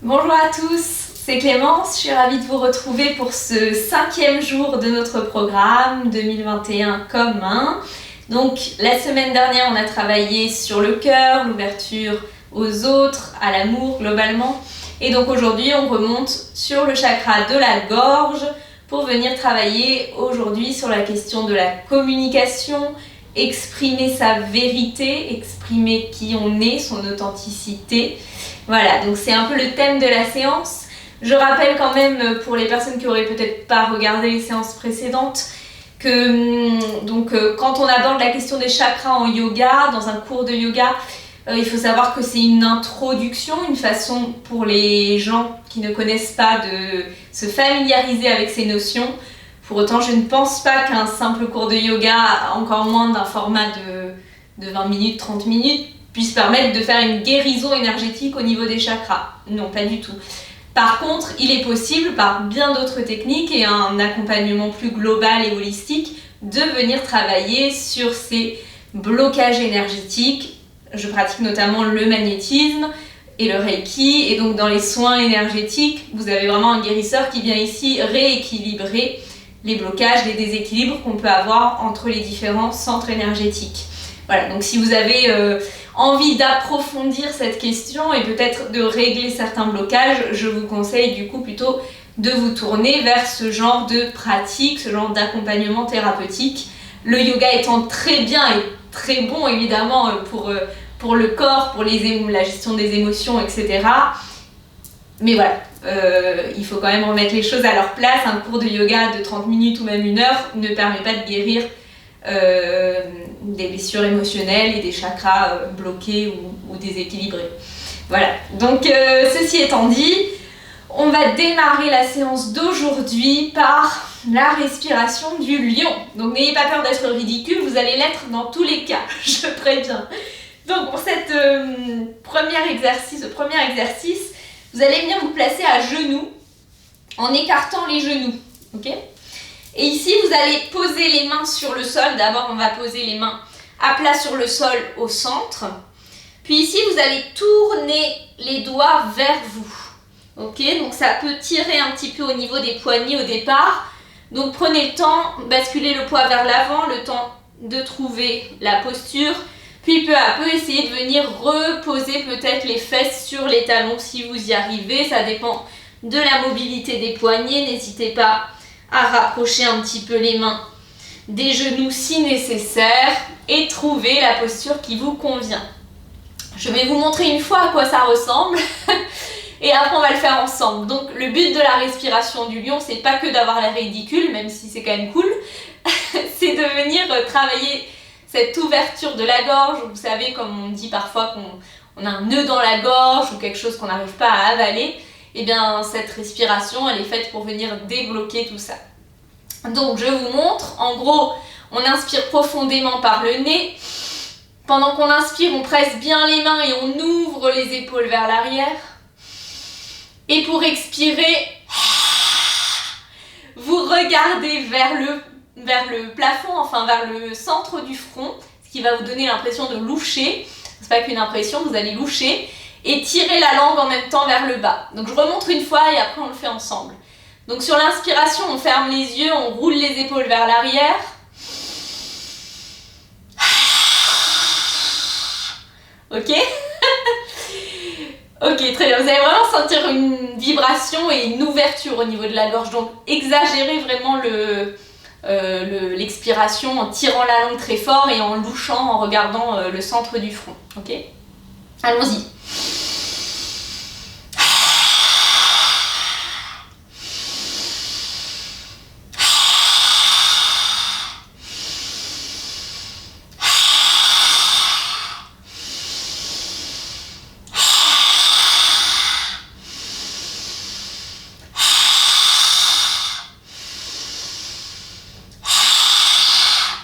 Bonjour à tous, c'est Clémence, je suis ravie de vous retrouver pour ce 5e jour de notre programme 2021 comme 1. Donc la semaine dernière on a travaillé sur le cœur, l'ouverture aux autres, à l'amour globalement. Et donc aujourd'hui on remonte sur le chakra de la gorge pour venir travailler aujourd'hui sur la question de la communication, exprimer sa vérité, exprimer qui on est, son authenticité. Voilà, donc c'est un peu le thème de la séance. Je rappelle quand même pour les personnes qui auraient peut-être pas regardé les séances précédentes que quand on aborde la question des chakras en yoga, dans un cours de yoga, il faut savoir que c'est une introduction, une façon pour les gens qui ne connaissent pas de se familiariser avec ces notions. Pour autant, je ne pense pas qu'un simple cours de yoga, encore moins d'un format de 20 minutes, 30 minutes, puisse permettre de faire une guérison énergétique au niveau des chakras. Non, pas du tout. Par contre, il est possible, par bien d'autres techniques et un accompagnement plus global et holistique, de venir travailler sur ces blocages énergétiques. Je pratique notamment le magnétisme et le reiki, et donc dans les soins énergétiques, vous avez vraiment un guérisseur qui vient ici rééquilibrer les blocages, les déséquilibres qu'on peut avoir entre les différents centres énergétiques. Voilà, donc si vous avez envie d'approfondir cette question et peut-être de régler certains blocages, je vous conseille du coup plutôt de vous tourner vers ce genre de pratique, ce genre d'accompagnement thérapeutique. Le yoga étant très bien et très bon évidemment pour le corps, pour la gestion des émotions, etc. Mais voilà, il faut quand même remettre les choses à leur place. Un cours de yoga de 30 minutes ou même 1 heure ne permet pas de guérir des blessures émotionnelles et des chakras bloqués ou déséquilibrés. Voilà, donc ceci étant dit, on va démarrer la séance d'aujourd'hui par la respiration du lion. Donc n'ayez pas peur d'être ridicule, vous allez l'être dans tous les cas, je préviens. Donc pour ce premier exercice, vous allez venir vous placer à genoux en écartant les genoux, ok ? Et ici, vous allez poser les mains sur le sol. D'abord, on va poser les mains à plat sur le sol au centre. Puis ici, vous allez tourner les doigts vers vous. Ok, donc ça peut tirer un petit peu au niveau des poignets au départ. Donc prenez le temps, basculez le poids vers l'avant, le temps de trouver la posture. Puis peu à peu, essayez de venir reposer peut-être les fesses sur les talons si vous y arrivez. Ça dépend de la mobilité des poignets. N'hésitez pas à rapprocher un petit peu les mains des genoux si nécessaire et trouver la posture qui vous convient. Je vais vous montrer une fois à quoi ça ressemble et après on va le faire ensemble. Donc le but de la respiration du lion, c'est pas que d'avoir l'air ridicule, même si c'est quand même cool, c'est de venir travailler cette ouverture de la gorge. Vous savez, comme on dit parfois qu'on a un nœud dans la gorge ou quelque chose qu'on n'arrive pas à avaler, et bien cette respiration, elle est faite pour venir débloquer tout ça. Donc je vous montre, en gros, on inspire profondément par le nez. Pendant qu'on inspire, on presse bien les mains et on ouvre les épaules vers l'arrière. Et pour expirer, vous regardez vers le plafond, enfin vers le centre du front, ce qui va vous donner l'impression de loucher. C'est pas qu'une impression, vous allez loucher. Et tirer la langue en même temps vers le bas. Donc je remonte une fois et après on le fait ensemble. Donc sur l'inspiration, on ferme les yeux, on roule les épaules vers l'arrière. Ok. Ok, très bien. Vous allez vraiment sentir une vibration et une ouverture au niveau de la gorge. Donc exagérez vraiment l'expiration en tirant la langue très fort et en louchant, en regardant le centre du front. Ok. Allons-y.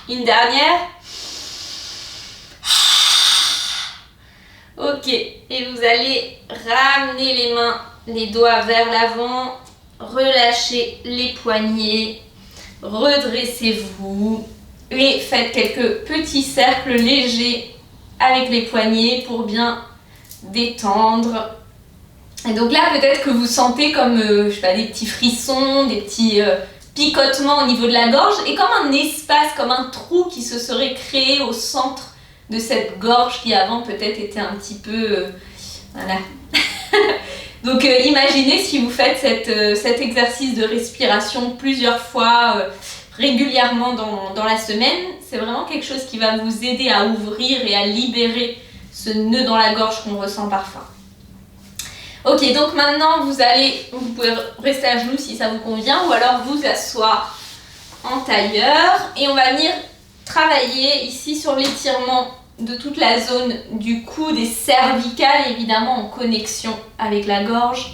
Une dernière. Ok, et vous allez ramener les mains, les doigts vers l'avant, relâchez les poignets, redressez-vous et faites quelques petits cercles légers avec les poignets pour bien détendre Et donc là, peut-être que vous sentez comme, je sais pas, des petits frissons, des petits picotements au niveau de la gorge, et comme un espace, comme un trou qui se serait créé au centre de cette gorge qui avant peut-être était un petit peu... voilà. Donc imaginez si vous faites cet exercice de respiration plusieurs fois régulièrement dans la semaine, c'est vraiment quelque chose qui va vous aider à ouvrir et à libérer ce nœud dans la gorge qu'on ressent parfois. Ok, donc maintenant vous pouvez rester à genoux si ça vous convient, ou alors vous asseoir en tailleur, et on va venir travailler ici sur l'étirement de toute la zone du coude et cervicale, évidemment en connexion avec la gorge.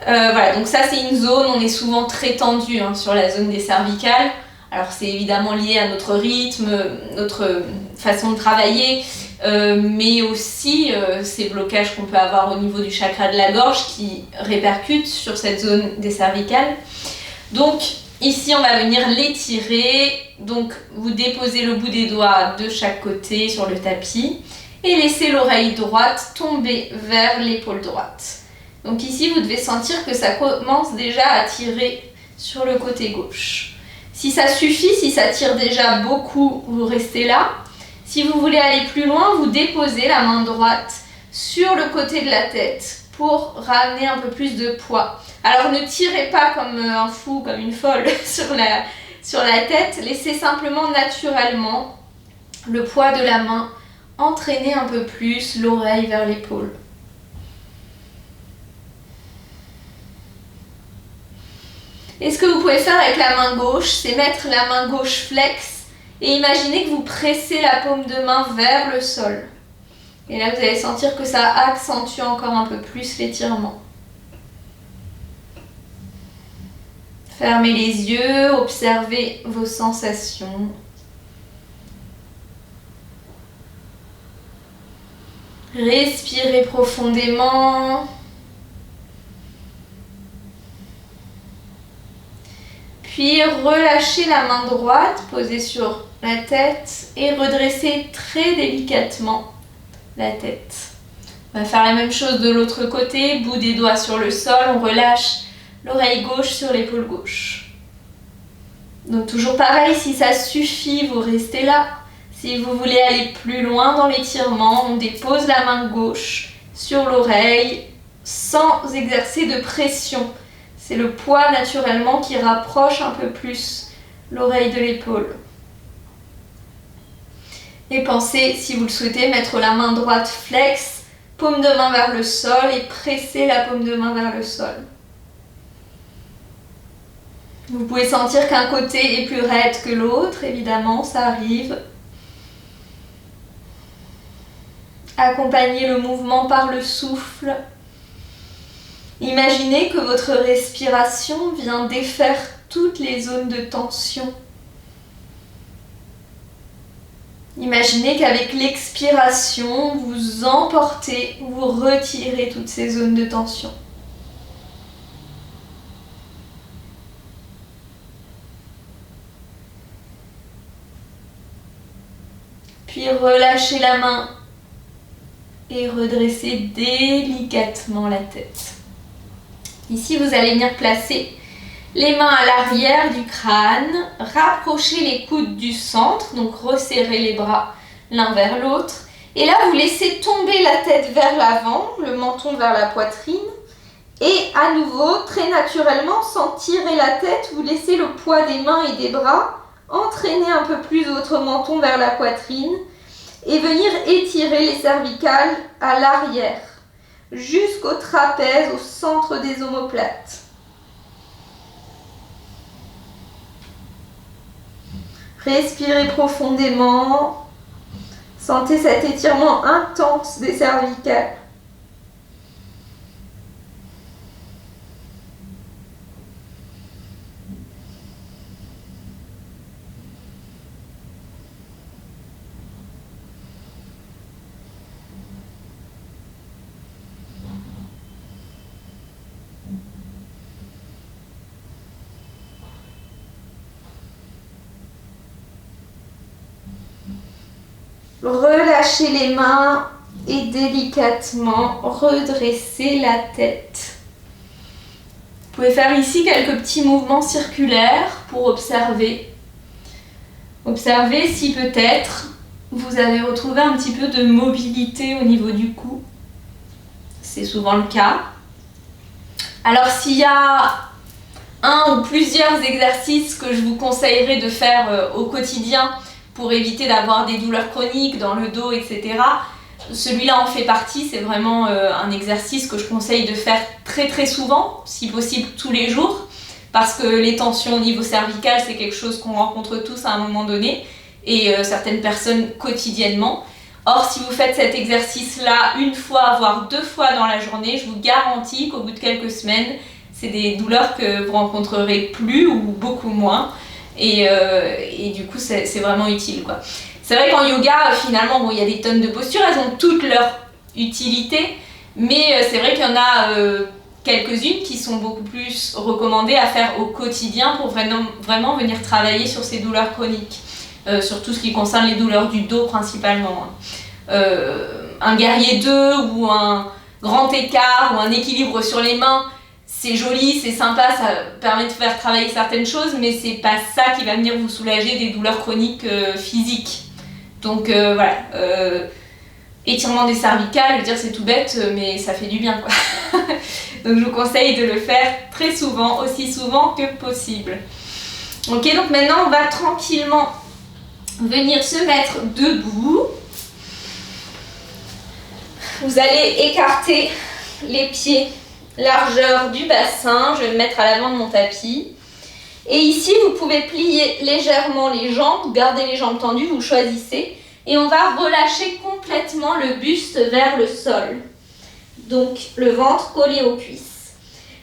Voilà, donc ça c'est une zone, on est souvent très tendu sur la zone des cervicales. Alors c'est évidemment lié à notre rythme, notre façon de travailler, mais aussi ces blocages qu'on peut avoir au niveau du chakra de la gorge qui répercutent sur cette zone des cervicales. Donc ici on va venir l'étirer, donc vous déposez le bout des doigts de chaque côté sur le tapis et laissez l'oreille droite tomber vers l'épaule droite. Donc ici vous devez sentir que ça commence déjà à tirer sur le côté gauche. Si ça suffit, si ça tire déjà beaucoup, vous restez là. Si vous voulez aller plus loin, vous déposez la main droite sur le côté de la tête pour ramener un peu plus de poids. Alors ne tirez pas comme un fou, comme une folle sur la tête, laissez simplement naturellement le poids de la main entraîner un peu plus l'oreille vers l'épaule. Et ce que vous pouvez faire avec la main gauche, c'est mettre la main gauche flex et imaginez que vous pressez la paume de main vers le sol. Et là, vous allez sentir que ça accentue encore un peu plus l'étirement. Fermez les yeux, observez vos sensations. Respirez profondément. Puis relâchez la main droite posée sur la tête et redressez très délicatement la tête. On va faire la même chose de l'autre côté, bout des doigts sur le sol, on relâche l'oreille gauche sur l'épaule gauche. Donc toujours pareil, si ça suffit, vous restez là. Si vous voulez aller plus loin dans l'étirement, on dépose la main gauche sur l'oreille sans exercer de pression. C'est le poids naturellement qui rapproche un peu plus l'oreille de l'épaule. Et pensez, si vous le souhaitez, mettre la main droite flex, paume de main vers le sol et presser la paume de main vers le sol. Vous pouvez sentir qu'un côté est plus raide que l'autre, évidemment, ça arrive. Accompagnez le mouvement par le souffle. Imaginez que votre respiration vient défaire toutes les zones de tension. Imaginez qu'avec l'expiration, vous emportez, vous retirez toutes ces zones de tension. Puis relâchez la main et redressez délicatement la tête. Ici, vous allez venir placer les mains à l'arrière du crâne, rapprochez les coudes du centre, donc resserrez les bras l'un vers l'autre. Et là, vous laissez tomber la tête vers l'avant, le menton vers la poitrine. Et à nouveau, très naturellement, sans tirer la tête, vous laissez le poids des mains et des bras entraîner un peu plus votre menton vers la poitrine et venir étirer les cervicales à l'arrière, jusqu'au trapèze, au centre des omoplates. Respirez profondément. Sentez cet étirement intense des cervicales. Relâchez les mains et délicatement redresser la tête. Vous pouvez faire ici quelques petits mouvements circulaires pour observer. Observez si peut-être vous avez retrouvé un petit peu de mobilité au niveau du cou. C'est souvent le cas. Alors s'il y a un ou plusieurs exercices que je vous conseillerais de faire au quotidien pour éviter d'avoir des douleurs chroniques dans le dos, etc., celui-là en fait partie. C'est vraiment un exercice que je conseille de faire très très souvent, si possible tous les jours, parce que les tensions au niveau cervical, c'est quelque chose qu'on rencontre tous à un moment donné, et certaines personnes quotidiennement. Or, si vous faites cet exercice-là une fois, voire 2 fois dans la journée, je vous garantis qu'au bout de quelques semaines, c'est des douleurs que vous rencontrerez plus ou beaucoup moins, et du coup c'est vraiment utile, quoi. C'est vrai qu'en yoga, finalement, bon, il y a des tonnes de postures, elles ont toutes leur utilité, mais c'est vrai qu'il y en a quelques-unes qui sont beaucoup plus recommandées à faire au quotidien pour vraiment venir travailler sur ces douleurs chroniques, sur tout ce qui concerne les douleurs du dos principalement. Un guerrier 2 ou un grand écart ou un équilibre sur les mains, c'est joli, c'est sympa, ça permet de faire travailler certaines choses, mais c'est pas ça qui va venir vous soulager des douleurs chroniques physiques. Donc voilà, étirement des cervicales, je veux dire c'est tout bête, mais ça fait du bien, quoi. Donc je vous conseille de le faire très souvent, aussi souvent que possible. Ok, donc maintenant on va tranquillement venir se mettre debout. Vous allez écarter les pieds largeur du bassin, je vais me mettre à l'avant de mon tapis. Et ici, vous pouvez plier légèrement les jambes, garder les jambes tendues, vous choisissez. Et on va relâcher complètement le buste vers le sol. Donc, le ventre collé aux cuisses.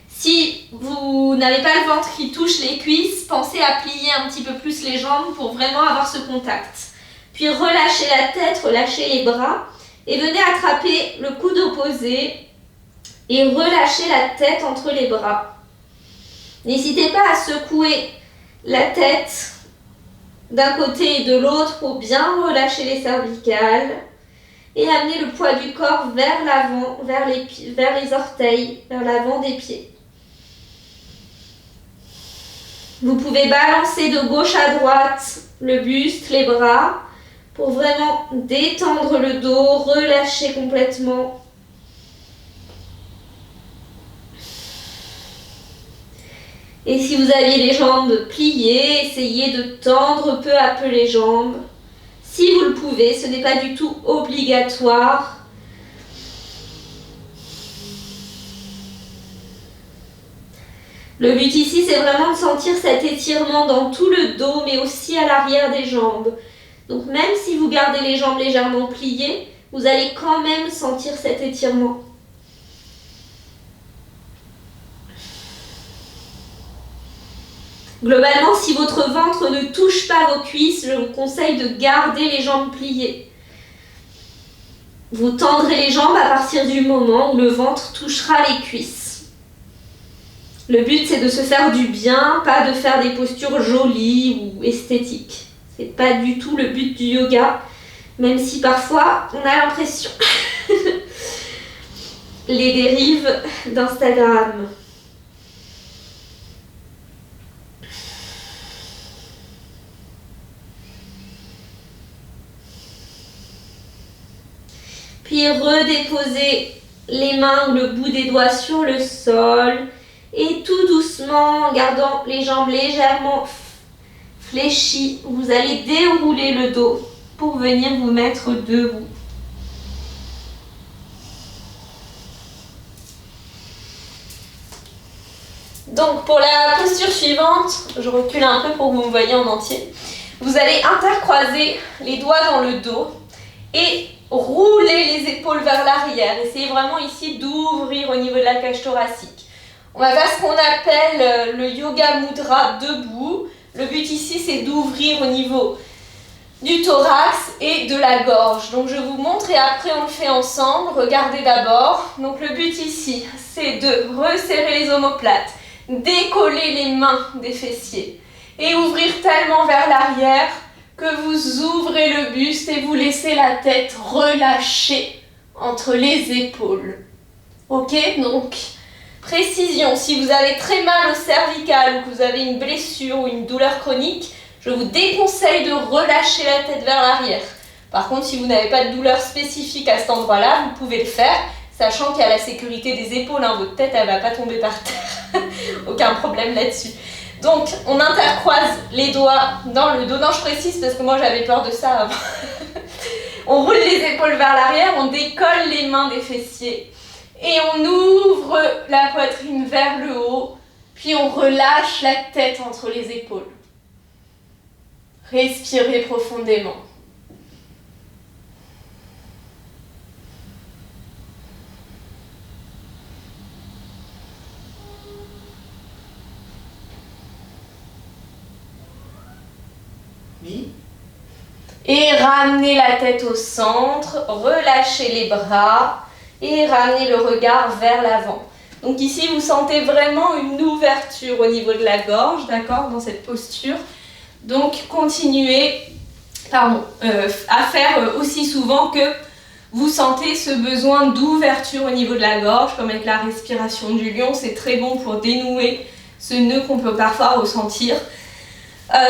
Si vous n'avez pas le ventre qui touche les cuisses, pensez à plier un petit peu plus les jambes pour vraiment avoir ce contact. Puis relâchez la tête, relâchez les bras. Et venez attraper le coude opposé et relâchez la tête entre les bras. N'hésitez pas à secouer la tête d'un côté et de l'autre pour bien relâcher les cervicales et amener le poids du corps vers l'avant, vers les orteils, vers l'avant des pieds. Vous pouvez balancer de gauche à droite le buste, les bras, pour vraiment détendre le dos, relâcher complètement. Et si vous aviez les jambes pliées, essayez de tendre peu à peu les jambes. Si vous le pouvez, ce n'est pas du tout obligatoire. Le but ici, c'est vraiment de sentir cet étirement dans tout le dos, mais aussi à l'arrière des jambes. Donc même si vous gardez les jambes légèrement pliées, vous allez quand même sentir cet étirement. Globalement, si votre ventre ne touche pas vos cuisses, je vous conseille de garder les jambes pliées. Vous tendrez les jambes à partir du moment où le ventre touchera les cuisses. Le but, c'est de se faire du bien, pas de faire des postures jolies ou esthétiques. C'est pas du tout le but du yoga, même si parfois on a l'impression. Les dérives d'Instagram. Puis redéposez les mains ou le bout des doigts sur le sol et tout doucement, en gardant les jambes légèrement fléchies, vous allez dérouler le dos pour venir vous mettre debout. Donc pour la posture suivante, je recule un peu pour que vous me voyez en entier. Vous allez intercroiser les doigts dans le dos et rouler les épaules vers l'arrière. Essayez vraiment ici d'ouvrir au niveau de la cage thoracique. On va faire ce qu'on appelle le yoga mudra debout. Le but ici, c'est d'ouvrir au niveau du thorax et de la gorge. Donc je vous montre et après on le fait ensemble. Regardez d'abord. Donc le but ici, c'est de resserrer les omoplates, décoller les mains des fessiers et ouvrir tellement vers l'arrière que vous ouvrez le buste et vous laissez la tête relâcher entre les épaules. Ok, donc précision, si vous avez très mal au cervical ou que vous avez une blessure ou une douleur chronique, je vous déconseille de relâcher la tête vers l'arrière. Par contre, si vous n'avez pas de douleur spécifique à cet endroit-là, vous pouvez le faire, sachant qu'il y a la sécurité des épaules, hein, votre tête elle ne va pas tomber par terre, aucun problème là-dessus. Donc, on intercroise les doigts dans le dos. Non, je précise parce que moi j'avais peur de ça avant. On roule les épaules vers l'arrière, on décolle les mains des fessiers. Et on ouvre la poitrine vers le haut, puis on relâche la tête entre les épaules. Respirez profondément. Oui. Et ramenez la tête au centre, relâchez les bras. Et ramenez le regard vers l'avant. Donc ici, vous sentez vraiment une ouverture au niveau de la gorge, d'accord, dans cette posture. Donc continuez à faire aussi souvent que vous sentez ce besoin d'ouverture au niveau de la gorge, comme avec la respiration du lion. C'est très bon pour dénouer ce nœud qu'on peut parfois ressentir.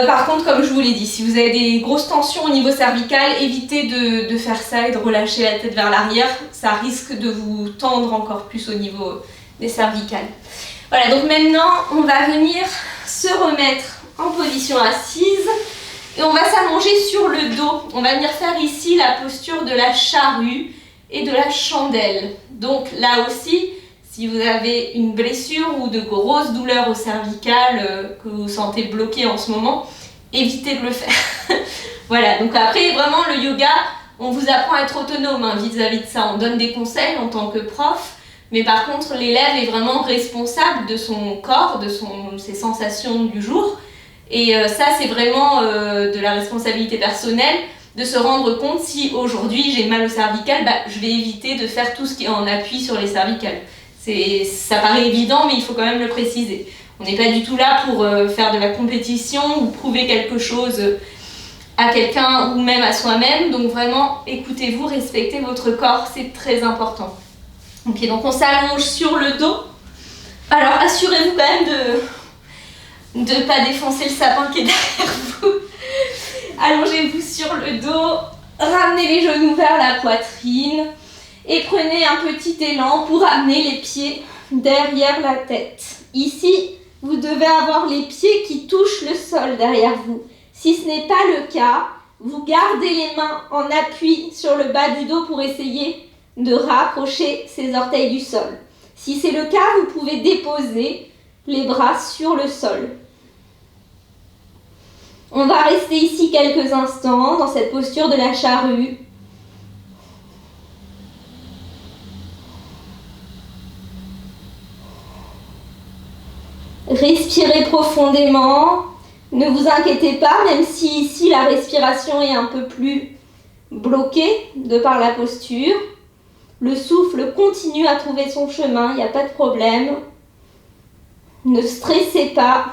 Par contre, comme je vous l'ai dit, si vous avez des grosses tensions au niveau cervical, évitez de faire ça et de relâcher la tête vers l'arrière. Ça risque de vous tendre encore plus au niveau des cervicales. Voilà, donc maintenant, on va venir se remettre en position assise et on va s'allonger sur le dos. On va venir faire ici la posture de la charrue et de la chandelle. Donc là aussi, si vous avez une blessure ou de grosses douleurs au cervical que vous sentez bloqué en ce moment, évitez de le faire. Voilà, donc après vraiment le yoga, on vous apprend à être autonome vis-à-vis de ça. On donne des conseils en tant que prof, mais par contre l'élève est vraiment responsable de son corps, de ses sensations du jour. Et ça c'est vraiment de la responsabilité personnelle de se rendre compte si aujourd'hui j'ai mal au cervical, je vais éviter de faire tout ce qui est en appui sur les cervicales. Ça paraît évident, mais il faut quand même le préciser. On n'est pas du tout là pour faire de la compétition ou prouver quelque chose à quelqu'un ou même à soi-même. Donc vraiment, écoutez-vous, respectez votre corps, c'est très important. Ok, donc on s'allonge sur le dos. Alors assurez-vous quand même de ne pas défoncer le sapin qui est derrière vous. Allongez-vous sur le dos, ramenez les genoux vers la poitrine. Et prenez un petit élan pour amener les pieds derrière la tête. Ici, vous devez avoir les pieds qui touchent le sol derrière vous. Si ce n'est pas le cas, vous gardez les mains en appui sur le bas du dos pour essayer de rapprocher ses orteils du sol. Si c'est le cas, vous pouvez déposer les bras sur le sol. On va rester ici quelques instants dans cette posture de la charrue. Respirez profondément, ne vous inquiétez pas, même si ici la respiration est un peu plus bloquée de par la posture. Le souffle continue à trouver son chemin, il n'y a pas de problème. Ne stressez pas.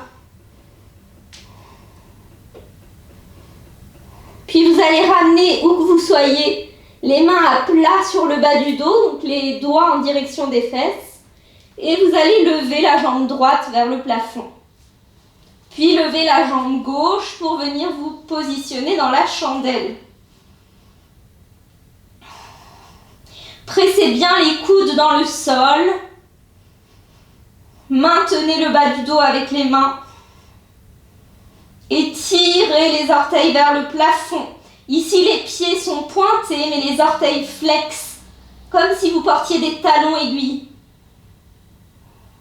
Puis vous allez ramener, où que vous soyez, les mains à plat sur le bas du dos, donc les doigts en direction des fesses. Et vous allez lever la jambe droite vers le plafond. Puis lever la jambe gauche pour venir vous positionner dans la chandelle. Pressez bien les coudes dans le sol. Maintenez le bas du dos avec les mains. Et tirez les orteils vers le plafond. Ici, les pieds sont pointés, mais les orteils flexent, comme si vous portiez des talons aiguilles.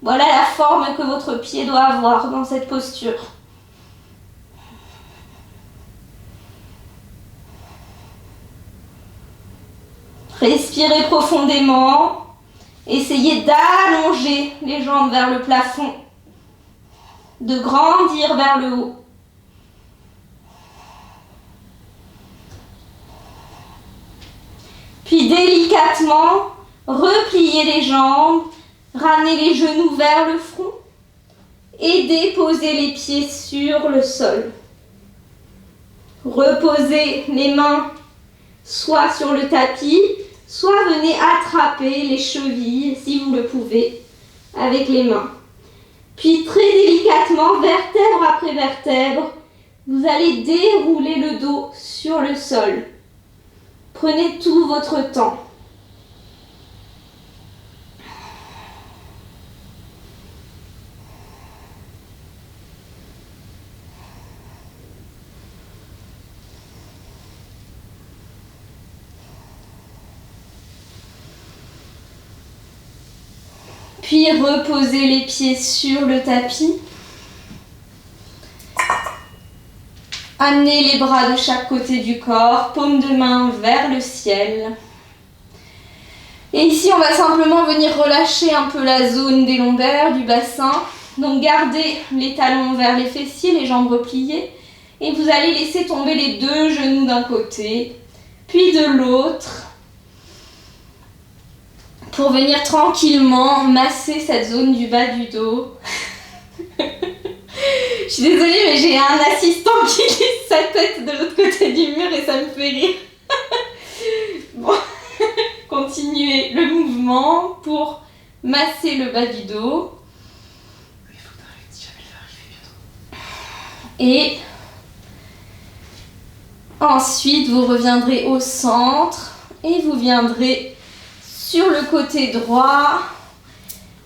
Voilà la forme que votre pied doit avoir dans cette posture. Respirez profondément. Essayez d'allonger les jambes vers le plafond, de grandir vers le haut. Puis délicatement, repliez les jambes, ramenez les genoux vers le front et déposez les pieds sur le sol. Reposez les mains soit sur le tapis, soit venez attraper les chevilles, si vous le pouvez, avec les mains. Puis très délicatement, vertèbre après vertèbre, vous allez dérouler le dos sur le sol. Prenez tout votre temps. Puis reposez les pieds sur le tapis. Amenez les bras de chaque côté du corps, paume de main vers le ciel. Et ici, on va simplement venir relâcher un peu la zone des lombaires, du bassin. Donc gardez les talons vers les fessiers, les jambes repliées. Et vous allez laisser tomber les deux genoux d'un côté, puis de l'autre, pour venir tranquillement masser cette zone du bas du dos. Je suis désolée, mais j'ai un assistant qui lisse sa tête de l'autre côté du mur et ça me fait rire. Bon, continuez le mouvement pour masser le bas du dos. Il faut que t'arrêtes, si jamais il va arriver bientôt. Et ensuite, vous reviendrez au centre et vous viendrez sur le côté droit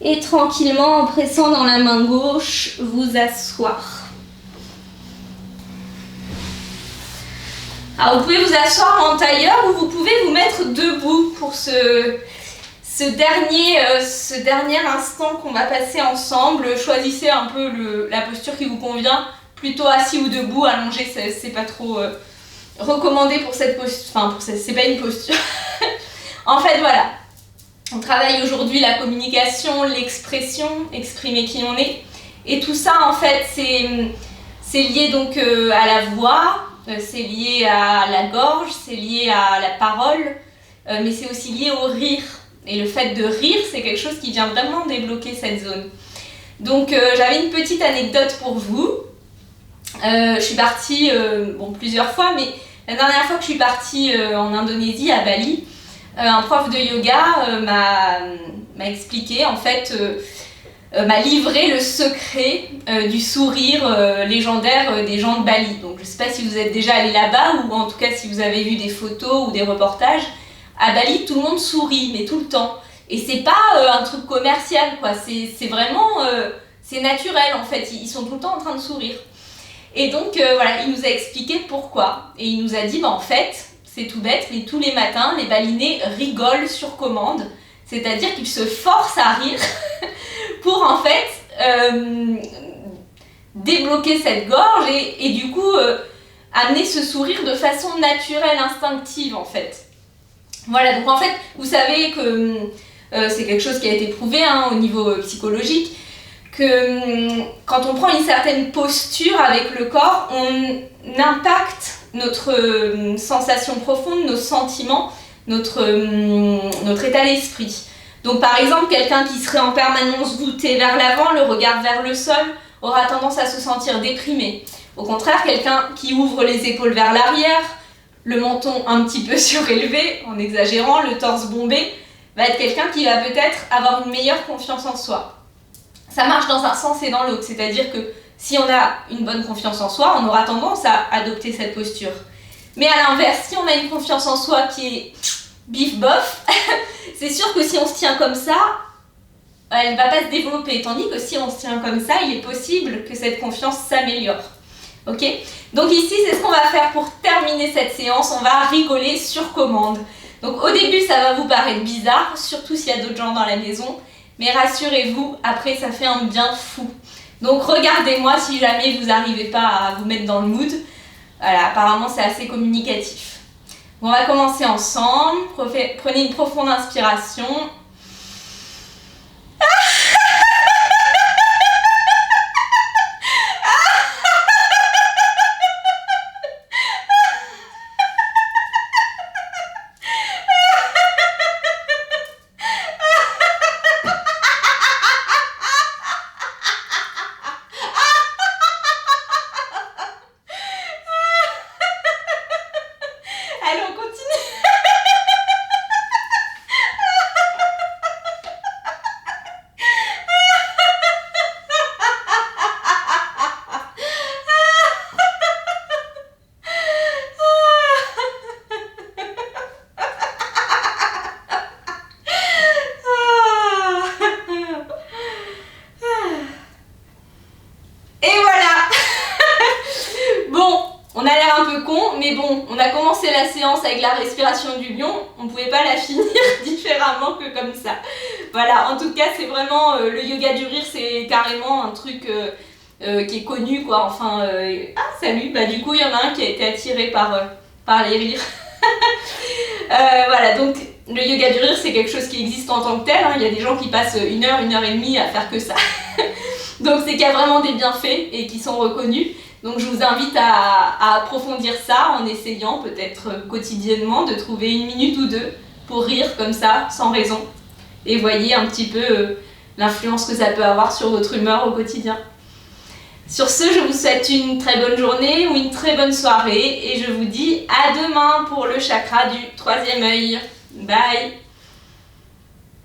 et tranquillement en pressant dans la main gauche, vous asseoir. Alors vous pouvez vous asseoir en tailleur ou vous pouvez vous mettre debout pour ce dernier instant qu'on va passer ensemble. Choisissez un peu la posture qui vous convient, plutôt assis ou debout. Allongé, c'est pas trop recommandé pour cette posture. Enfin, c'est pas une posture. En fait, voilà. On travaille aujourd'hui la communication, l'expression, exprimer qui on est. Et tout ça, en fait, c'est lié donc à la voix, c'est lié à la gorge, c'est lié à la parole, mais c'est aussi lié au rire. Et le fait de rire, c'est quelque chose qui vient vraiment débloquer cette zone. Donc, j'avais une petite anecdote pour vous. Je suis partie, plusieurs fois, mais la dernière fois que je suis partie en Indonésie, à Bali, un prof de yoga m'a expliqué, en fait, m'a livré le secret du sourire légendaire des gens de Bali. Donc je ne sais pas si vous êtes déjà allé là-bas ou en tout cas si vous avez vu des photos ou des reportages. À Bali, tout le monde sourit, mais tout le temps. Et c'est pas un truc commercial, quoi. C'est vraiment, c'est naturel en fait. Ils sont tout le temps en train de sourire. Et donc voilà, il nous a expliqué pourquoi. Et il nous a dit, en fait, c'est tout bête, mais tous les matins, les Balinais rigolent sur commande. C'est-à-dire qu'ils se forcent à rire pour en fait débloquer cette gorge et du coup amener ce sourire de façon naturelle, instinctive en fait. Voilà, donc en fait, vous savez que c'est quelque chose qui a été prouvé au niveau psychologique, que quand on prend une certaine posture avec le corps, on impacte notre sensation profonde, nos sentiments, notre état d'esprit. Donc par exemple, quelqu'un qui serait en permanence voûté vers l'avant, le regard vers le sol, aura tendance à se sentir déprimé. Au contraire, quelqu'un qui ouvre les épaules vers l'arrière, le menton un petit peu surélevé, en exagérant, le torse bombé, va être quelqu'un qui va peut-être avoir une meilleure confiance en soi. Ça marche dans un sens et dans l'autre, c'est-à-dire que si on a une bonne confiance en soi, on aura tendance à adopter cette posture. Mais à l'inverse, si on a une confiance en soi qui est bif-bof, c'est sûr que si on se tient comme ça, elle ne va pas se développer. Tandis que si on se tient comme ça, il est possible que cette confiance s'améliore. Ok ? Donc ici, c'est ce qu'on va faire pour terminer cette séance. On va rigoler sur commande. Donc au début, ça va vous paraître bizarre, surtout s'il y a d'autres gens dans la maison. Mais rassurez-vous, après, ça fait un bien fou. Donc regardez-moi si jamais vous n'arrivez pas à vous mettre dans le mood. Voilà, apparemment, c'est assez communicatif. On va commencer ensemble. Prenez une profonde inspiration. Allez, on continue. mais bon, on a commencé la séance avec la respiration du lion, on pouvait pas la finir différemment que comme ça. Voilà, en tout cas, c'est vraiment le yoga du rire, c'est carrément un truc qui est connu, quoi. Enfin, ah, salut, bah du coup, il y en a un qui a été attiré par les rires. Voilà, donc le yoga du rire, c'est quelque chose qui existe en tant que tel, hein. Il y a des gens qui passent 1 heure, 1 heure et demie à faire que ça. Donc c'est qu'il y a vraiment des bienfaits et qui sont reconnus. Donc je vous invite à approfondir ça en essayant peut-être quotidiennement de trouver 1 minute ou 2 pour rire comme ça, sans raison. Et voyez un petit peu l'influence que ça peut avoir sur votre humeur au quotidien. Sur ce, je vous souhaite une très bonne journée ou une très bonne soirée et je vous dis à demain pour le chakra du 3e œil. Bye!